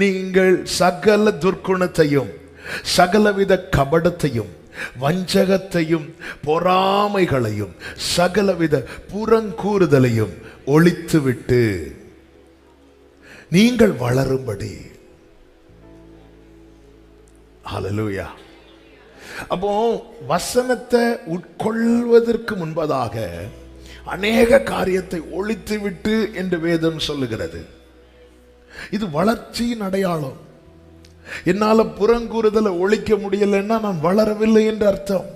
நீங்கள் சகல துர்க்குணத்தையும் சகலவித கபடத்தையும் வஞ்சகத்தையும் பொறாமைகளையும் சகலவித புறங்கூறுதலையும் ஒழித்துவிட்டு நீங்கள் வளரும்படி. ஹல்லேலூயா. அப்போ வசனத்தை உட்கொள்வதற்கு முன்பதாக அநேக காரியத்தை ஒழித்துவிட்டு என்று வேதம் சொல்லுகிறது. இது வளர்ச்சியின் அடையாளம். என்னால புறங்கூறுதலை ஒழிக்க முடியலன்னா நான் வளரவில்லை என்று அர்த்தம்.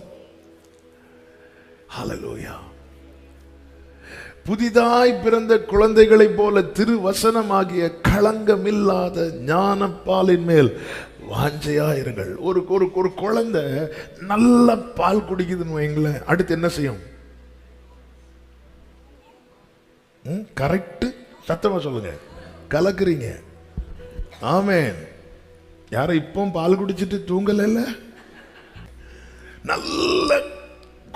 ஹல்லேலூயா. புதிதாய் பிறந்த குழந்தைகளைப் போல திருவசனமாகிய களங்கமில்லாத ஞானப்பாலின் மேல் வாஞ்சையா இருங்கள். ஒரு குழந்தை நல்ல பால் குடிக்குதுன்னு வைங்களேன், அடுத்து என்ன செய்யும்? கரெக்ட், சத்தமா சொல்லுங்க. கலக்குறீங்க. ஆமென். யாரும் இப்போ பால் குடிச்சிட்டு தூங்கல. நல்ல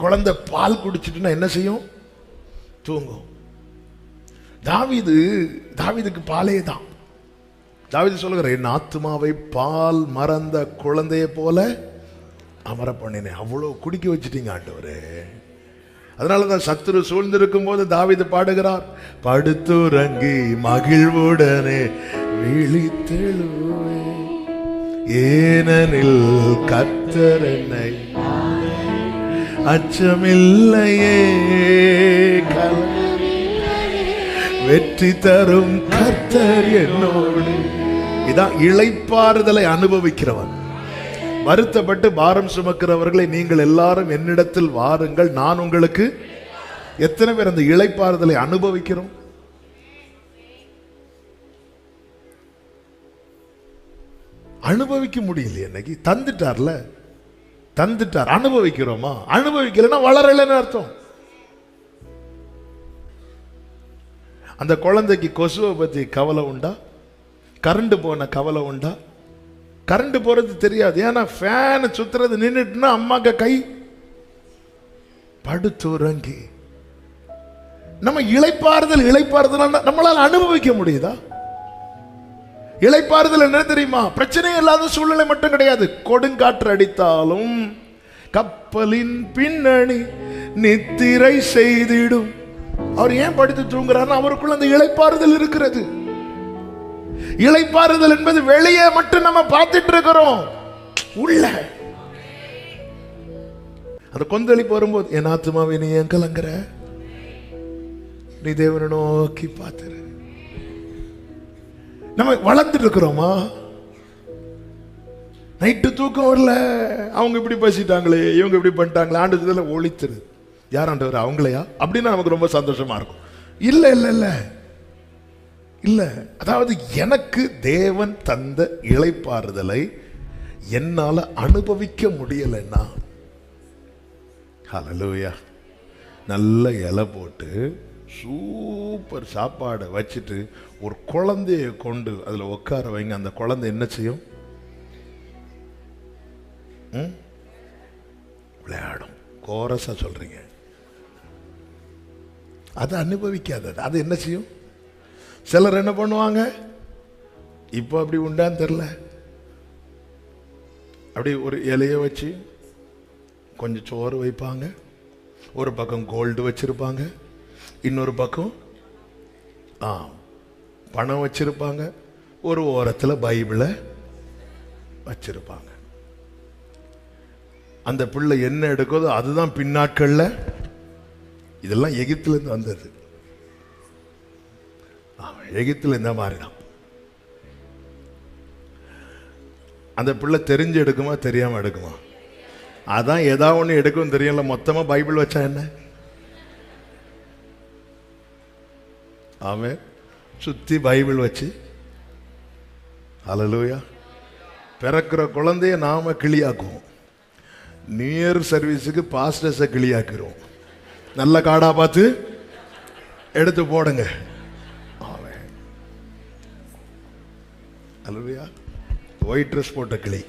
குழந்தை பால் குடிச்சிட்டுனா என்ன செய்யும்? தூங்கும். தாவீதுக்கு பாலே தான். தாவீது சொல்லுகிற, என் ஆத்துமாவை பால் மறந்த குழந்தைய போல அமர பண்ணினேன். அவ்வளவு குடிக்க வச்சிட்டீங்க ஆண்டவரே. அதனாலதான் சத்துரு சூழ்ந்திருக்கும் போது தாவீது பாடுகிறார், படுத்துறங்கி மகிழ்வுடனே விழித்தெழுவே, ஏனெனில் கர்த்தர் என்னை அச்சமில்லையே, வெற்றி தரும் கர்த்தர் என்னோடு. இதான் இளைப்பாறுதலை அனுபவிக்கிறவன். வருத்தப்பட்டு பாரம் சுமக்கிறவர்களை நீங்கள் எல்லாரும் என்னிடத்தில் வாருங்கள், நான் உங்களுக்கு. எத்தனை பேர் அந்த இளைப்பாறுதலை அனுபவிக்கிறோம்? அனுபவிக்க முடியல. இன்னைக்கு தந்துட்டார், அனுபவிக்கிறோமா? அனுபவிக்கலன்னா வளரலன்னு அர்த்தம். அந்த குழந்தைக்கு கொசுவை பத்தி கவலை உண்டா? கரண்ட் போன கவலை உண்டா? கரண்ட் போறது தெரியாது. ஏன்னா ஃபேன் சுத்துறது நின்றுட்டுனா அம்மாக்க கை படுத்துறங்கி. நம்ம இளைப்பாறுதல் நம்மளால அனுபவிக்க முடியுதா? இளைப்பாறுதல் என்ன தெரியுமா? பிரச்சனை இல்லாத சூழ்நிலை மட்டும் கிடையாது. கொடுங்காற்று அடித்தாலும் கப்பலின் பின்னணி நித்திரை செய்திடும். அவர் ஏன் படுத்து தூங்குறாருன்னா அவருக்குள்ள அந்த இளைப்பாறுதல் இருக்கிறது. இளைப்பாறுதல் என்பது வெளியே மட்டும் நம்ம பார்த்துட்டு இருக்கிறோம். உள்ள அந்த கொந்தளிப்பு வரும்போது, என் ஆத்துமாவை நீ ஏன் கலங்குற? நீ தேவனை நோக்கி பார்த்துரு. நம்ம வளர்ந்துட்டு இருக்கிறோமா? நைட்டு தூக்கம் வரல, அவங்க இப்படி பேசிட்டாங்களே, இவங்க இப்படி பண்ணிட்டாங்களே, ஆண்டு ஒழித்துரு. யார் ஆண்டவர்? அவங்களையா? அப்படின்னா நமக்கு ரொம்ப சந்தோஷமா இருக்கும். இல்ல இல்ல இல்ல இல்ல. அதாவது எனக்கு தேவன் தந்த இளைப்பாறுதலை என்னால அனுபவிக்க முடியலன்னா, ஹல்லேலூயா, நல்ல இலை போட்டு சூப்பர் சாப்பாடை வச்சுட்டு ஒரு குழந்தைய கொண்டு அதுல உட்கார வைங்க. அந்த குழந்தை என்ன செய்யும்? விளையாடும். கோரஸா சொல்றீங்க. அது அனுபவிக்காதது. அது என்ன செய்யும்? சிலர் என்ன பண்ணுவாங்க, இப்போ அப்படி உண்டான்னு தெரியல, அப்படி ஒரு இலைய வச்சு கொஞ்சம் சோறு வைப்பாங்க, ஒரு பக்கம் கோல்டு வச்சிருப்பாங்க, இன்னொரு பக்கம் பணம் வச்சிருப்பாங்க, ஒரு ஓரத்தில் பைபிளை வச்சிருப்பாங்க. அந்த பிள்ளை என்ன எடுக்குதோ அதுதான் பின்னாட்கள்ல. இதெல்லாம் எகிப்திலிருந்து வந்தது. எகிப்தில் இந்த மாதிரி தான். அந்த பிள்ளை தெரிஞ்சு எடுக்குமா தெரியாம எடுக்குமா? அதான் ஏதாவது ஒன்று எடுக்கும் தெரியல. மொத்தமா பைபிள் வச்சா என்ன? அவன் சுத்தி பைபிள் வச்சு, ஹல்லேலூயா, பிறக்கிற குழந்தைய நாம கிளியாக்குவோம். நியூ இயர் சர்வீஸுக்கு பாஸ்டர்ஸை கிளியாக்குறோம். நல்ல காடா பார்த்து எடுத்து போடுங்க. ஹல்லேலூயா. ஒயிட் ட்ரெஸ் போட்ட கிளி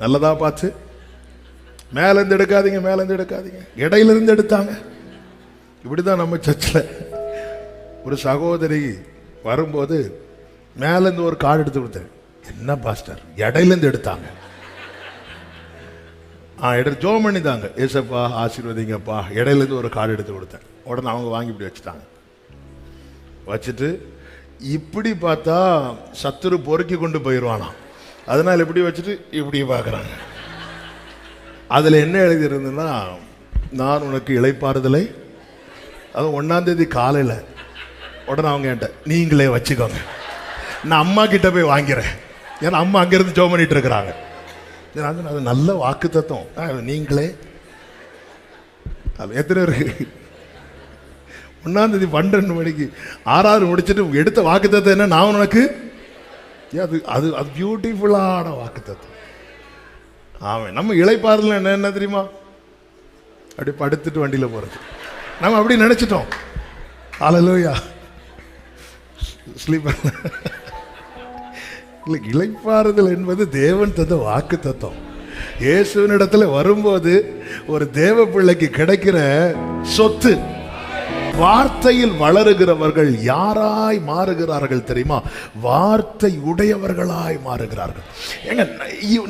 நல்லதா பார்த்து. மேலேருந்து எடுக்காதீங்க. இடையிலிருந்து எடுத்தாங்க. இப்படிதான் நம்ம சர்ச்சில் ஒரு சகோதரி வரும்போது மேலேருந்து ஒரு கார்டு எடுத்து கொடுத்தேன். என்ன பாஸ்டர், இடையிலேருந்து எடுத்தாங்க. எடுத்து ஜோம் பண்ணி தாங்க, ஏசப்பா ஆசீர்வதிங்கப்பா, இடையிலேருந்து ஒரு கார்டு எடுத்து கொடுத்தேன். உடனே அவங்க வாங்கி இப்படி வச்சுட்டாங்க. வச்சுட்டு இப்படி பார்த்தா சத்துரு பொறுக்கி கொண்டு போயிடுவானா, அதனால் இப்படி வச்சுட்டு இப்படி பார்க்குறாங்க. அதில் என்ன எழுதியிருந்ததுன்னா, நான் உனக்கு இளைப்பாறுதலை, அது 1ஆம் தேதி காலையில். உடனே அவங்க என்கிட்ட, நீங்களே வச்சுக்கோங்க, நான் அம்மா கிட்ட போய் வாங்கிறேன், ஏன்னா அம்மா அங்கேருந்து ஜோம் பண்ணிட்டு இருக்கிறாங்க. அது நல்ல வாக்கு தத்துவம், நீங்களே. அது எத்தனை இருக்கு? 1ஆம் தேதி 12 மணிக்கு 6 முடிச்சுட்டு எடுத்த வாக்கு தத்துவம் என்ன, நான் உனக்கு, அது அது அது பியூட்டிஃபுல்லான வாக்கு தத்துவம். ஆமாம், நம்ம இளைப்பாறுதல் என்ன தெரியுமா, அப்படி படுத்துட்டு வண்டியில் போகிறது. நம்ம அப்படி நினச்சிட்டோம். ஹல்லேலூயா. ஸ்லீப்பர் இல்லை, இளைப்பாறுதல் என்பது தேவன் தந்த வாக்கு தத்துவம். இயேசுவினிடத்துல வரும்போது ஒரு தேவ பிள்ளைக்கு கிடைக்கிற சொத்து. வார்த்தையில் வளருகிறவர்கள் யாராய் மாறுகிறார்கள் தெரியுமா? வார்த்தை உடையவர்களாய் மாறுகிறார்கள். ஏங்க,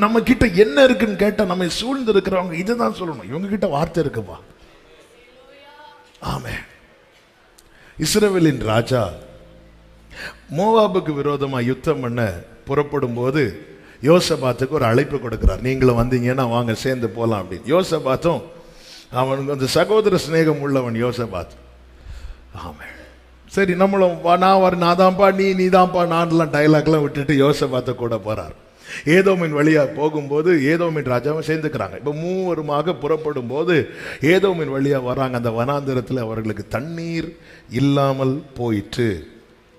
நம்ம கிட்ட என்ன இருக்குன்னு கேட்டா நம்ம சூழ்ந்து இருக்கிறவங்க இதுதான் சொல்லணும், இவங்க கிட்ட வார்த்தை இருக்குப்பா. ஆமே. இஸ்ரவேலின் ராஜா மோவாபுக்கு விரோதமா யுத்தம் பண்ண புறப்படும் போது யோசபாத்துக்கு ஒரு அழைப்பு கொடுக்கிறார். நீங்களும் வந்தீங்கன்னா வாங்க சேர்ந்து போலாம் அப்படின்னு. யோசபாத்தும் அவனுக்கு அந்த சகோதர சிநேகம் உள்ளவன் யோசபாத். ஆமே, சரி நம்மளும் நான் தான்ப்பா, நீ தான்ப்பா, நான்லாம் டைலாக்லாம் விட்டுட்டு யோசபாத்தை கூட போறார். ஏதோமின் வழியா போகும்போது ஏதோமின் ராஜாவை சேர்ந்துக்கிறாங்க. இப்போ மூவருமாக புறப்படும் போது ஏதோமின் வழியா வராங்க. அந்த வனாந்திரத்தில் அவர்களுக்கு தண்ணீர் இல்லாமல் போயிற்று.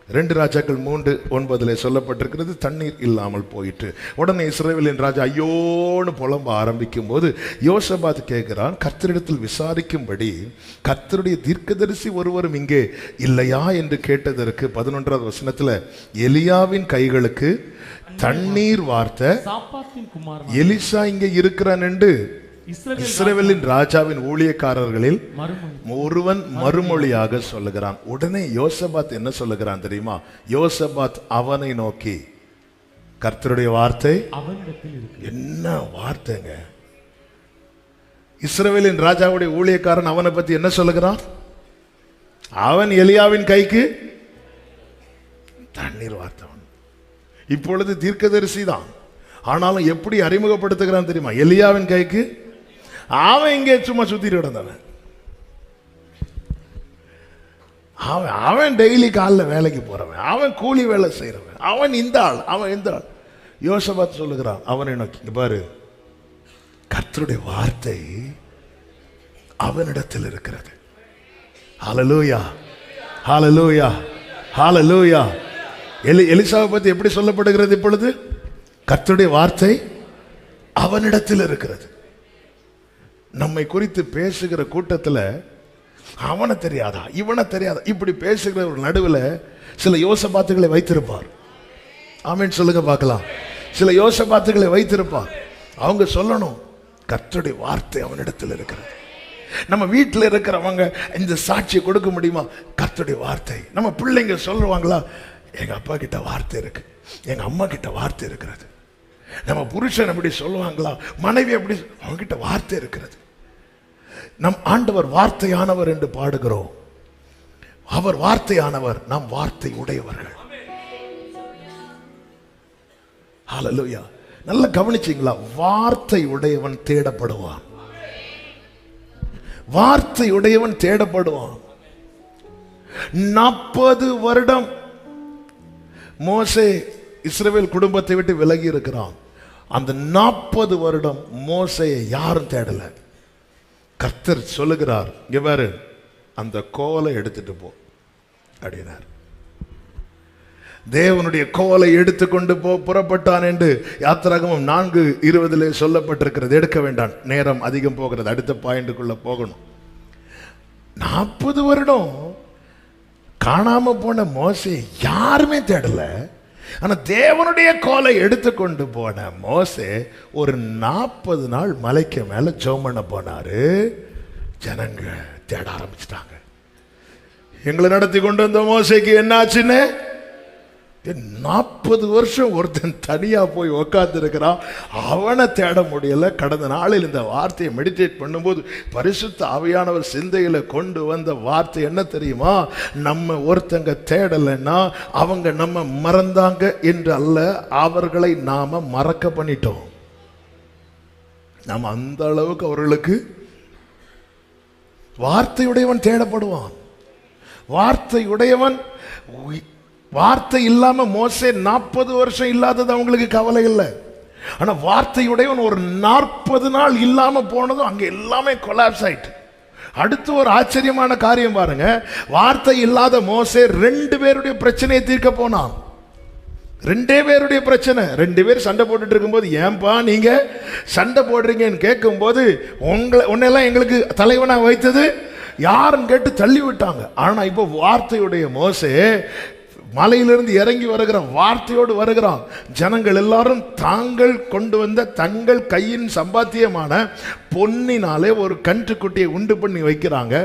2 ராஜாக்கள் 3:9 சொல்லப்பட்டிருக்கிறது, தண்ணீர் இல்லாமல் போயிட்டு. உடனே இஸ்ரவேலின் ராஜா ஐயோன்னு புலம்ப ஆரம்பிக்கும் போது யோசபாத் கேட்கிறான், கர்த்தரிடத்தில் விசாரிக்கும்படி கர்த்தருடைய தீர்க்கதரிசி ஒருவரும் இங்கே இல்லையா என்று கேட்டதற்கு 11வது வசனத்துல, எலியாவின் கைகளுக்கு தண்ணீர் வார்த்த எலிசா இங்கே இருக்கிறான் என்று இஸ்ரவேலின் ராஜாவின் ஊழியக்காரர்களில் ஒருவன் மறுமொழியாக சொல்லுகிறான். உடனே யோசபாத் என்ன சொல்லுகிறான் தெரியுமா? யோசபாத் அவனை நோக்கி, கர்த்தருடைய வார்த்தை என்ன வார்த்தைங்க? இஸ்ரவேலின் ராஜாவுடைய ஊழியக்காரன் அவனை பத்தி என்ன சொல்லுகிறான்? அவன் எலியாவின் கைக்கு தண்ணீர் வார்த்தவன். இப்பொழுது தீர்க்கதரிசி தான், ஆனாலும் எப்படி அறிமுகப்படுத்துகிறான் தெரியுமா? எலியாவின் கைக்கு. அவன் இங்கே சும்மா சுத்திட்டு கிடந்தவன். அவன் டெய்லி காலில் வேலைக்கு போறவன், அவன் கூலி வேலை செய்யறவன், அவன் இந்த ஆள், அவன் இந்த ஆள். யோசபாத் சொல்லுகிறான் அவனை நோக்கி, பாரு, கர்த்தருடைய வார்த்தை அவனிடத்தில் இருக்கிறது. ஹல்லேலூயா, ஹல்லேலூயா, ஹல்லேலூயா. எலிசாவை பத்தி எப்படி சொல்லப்படுகிறது இப்பொழுது? கர்த்தருடைய வார்த்தை அவனிடத்தில் இருக்கிறது. நம்மை குறித்து பேசுகிற கூட்டத்தில் அவனை தெரியாதா, இவனை தெரியாதா, இப்படி பேசுகிற ஒரு நடுவில் சில யோசபாத்துகளை வைத்திருப்பார். ஆமென் சொல்லுங்க பார்க்கலாம். சில யோசபாத்துகளை வைத்திருப்பார். அவங்க சொல்லணும், கர்த்தருடைய வார்த்தை அவனிடத்தில் இருக்கிறது. நம்ம வீட்டில் இருக்கிறவங்க இந்த சாட்சியை கொடுக்க முடியுமா? கர்த்தருடைய வார்த்தை. நம்ம பிள்ளைங்க சொல்லுவாங்களா, எங்க அப்பா கிட்ட வார்த்தை இருக்கு, எங்க அம்மா கிட்ட வார்த்தை இருக்கிறது. நம்ம புருஷன் அப்படி சொல்லுவாங்களா, மனைவி அப்படி, அவங்க கிட்ட வார்த்தை இருக்கிறது. நம் ஆண்டவர் வார்த்தையானவர் என்று பாடுகிறோம். அவர் வார்த்தையானவர், நாம் வார்த்தை உடையவர்கள். ஹல்லேலூயா. நல்லா கவனிச்சீங்களா? வார்த்தை உடையவன் தேடப்படுவான். வார்த்தை உடையவன் தேடப்படுவான். 40 வருடம் மோசே இஸ்ரவேல் குடும்பத்தை விட்டு விலகி இருக்கிறான். அந்த 40 வருடம் மோசேயை யாரும் தேடல. கர்த்தர் சொல்லுகிறார், இங்க பாரு, அந்த கோலை எடுத்துட்டு போ அப்படின்னார். தேவனுடைய கோலை எடுத்துக்கொண்டு புறப்பட்டான் என்று யாத்திராகமம் 4:20 சொல்லப்பட்டிருக்கிறது. எடுக்க வேண்டாம், நேரம் அதிகம் போகிறது, அடுத்த பாயிண்ட்டுக்குள்ள போகணும். 40 வருடம் காணாம போன மோசே யாருமே தேடல. ஆனா தேவனுடைய கோலை எடுத்துக்கொண்டு போன மோசே ஒரு 40 நாள் மலைக்கு மேல ஜெபம் பண்ண போனாரு. ஜனங்க தேட ஆரம்பிச்சிட்டாங்க. எங்களை நடத்தி கொண்டு வந்த மோசேக்கு என்ன ஆச்சுன்னு 40 வருஷம் ஒருத்தன் தனியா போய் உக்காந்து இருக்கிறான், அவனை தேட முடியல. கடந்த நாளில் இந்த வார்த்தையை மெடிடேட் பண்ணும்போது பரிசுத்த ஆவியானவர் சிந்தையில கொண்டு வந்த வார்த்தை என்ன தெரியுமா? நம்ம ஒருத்தங்க தேடலைன்னா அவங்க நம்ம மறந்தாங்க என்று அல்ல, அவர்களை நாம மறக்க பண்ணிட்டோம். நம்ம அந்த அளவுக்கு அவர்களுக்கு. வார்த்தையுடையவன் தேடப்படுவான். வார்த்தையுடையவன். வார்த்தை இல்லாம மோசே 40 வருஷம் இல்லாதது அவங்களுக்கு கவலை இல்லை. ஆனா வார்த்தையுடையவன் ஒரு 40 நாள் இல்லாம போனதும் அங்க எல்லாமே கொலாப்ஸ் ஆயிட்டு. அடுத்து ஒரு ஆச்சரியமான காரியம் பாருங்க. வார்த்தை இல்லாத மோசே 2 பேருடைய பிரச்சனையை தீர்க்க போனான். 2 பேருடைய பிரச்சனை. 2 பேர் சண்டை போட்டுட்டு இருக்கும்போது, ஏன்பா நீங்க சண்டை போடுறீங்கன்னு கேட்கும் போது, உன்னெல்லாம் எங்களுக்கு தலைவனா வைத்தது யாருன்னு கேட்டு தள்ளி விட்டாங்க. ஆனா இப்போ வார்த்தையுடைய மோசே மலையிலிருந்து இறங்கி வருகிற வார்த்தையோடு வருகிறான். ஜனங்கள் எல்லாரும் தாங்கள் கொண்டு வந்த தங்கள் கையின் சம்பாத்தியமான பொன்னினாலே ஒரு கன்றுக்குட்டியை உண்டு பண்ணி வைக்கிறாங்க.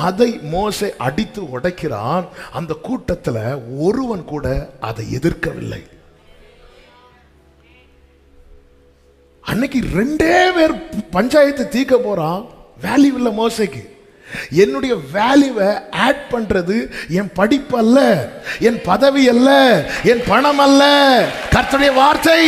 அதை மோசே அடித்து உடைக்கிறான். அந்த கூட்டத்தில் ஒருவன் கூட அதை எதிர்க்கவில்லை. அன்னைக்கு 2 பேர் பஞ்சாயத்து தீர்க்க போறான். வேல்யூ இல்லை மோசைக்கு. என்னுடைய வேல்யூவை ஆட் பண்றது என் படிப்பு அல்ல, என் பதவி அல்ல, என் பணம் அல்ல, கர்த்தருடைய வார்த்தை.